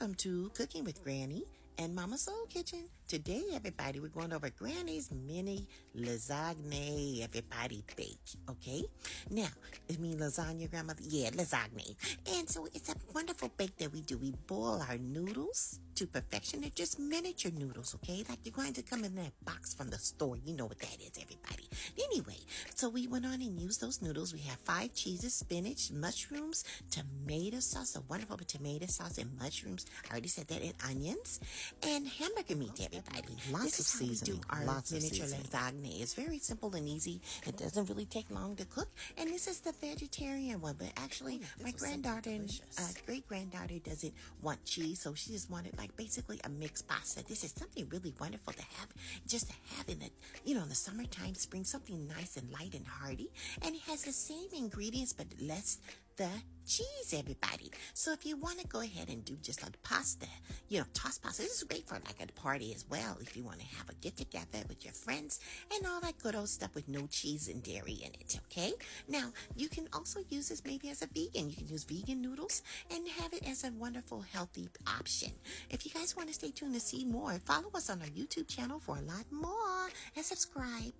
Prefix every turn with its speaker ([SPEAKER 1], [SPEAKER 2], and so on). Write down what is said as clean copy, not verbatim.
[SPEAKER 1] Welcome to Cooking with Granny and Mama Soul Kitchen. Today, everybody, we're going over Granny's mini Lasagna, everybody, bake, okay? Now, lasagna, grandmother? Yeah, La-Sag-Nay. And so it's a wonderful bake that we do. We boil our noodles to perfection. They're just miniature noodles, okay? Like you're going to come in that box from the store. You know what that is, everybody. Anyway, so we went on and used those noodles. We have 5 cheeses, spinach, mushrooms, tomato sauce, a wonderful tomato sauce and mushrooms. I already said that, and onions, and hamburger meat, everybody.
[SPEAKER 2] Lots of seasoning.
[SPEAKER 1] We do our miniature lasagna. It's very simple and easy. It doesn't really take long to cook. And this is the vegetarian one, but actually my granddaughter and great-granddaughter doesn't want cheese, so she just wanted like basically a mixed pasta. This is something really wonderful to have, just to have in the, in the summertime, spring, something nice and light and hearty. And it has the same ingredients, but less the cheese, everybody. So if you want to go ahead and do just a pasta, tossed pasta, this is great for like a party as well. If you want to have a get together with your friends and all that good old stuff with no cheese and dairy in it, okay? Now, you can also use this maybe as a vegan. You can use vegan noodles and have it as a wonderful, healthy option. If you guys want to stay tuned to see more, follow us on our YouTube channel for a lot more and subscribe.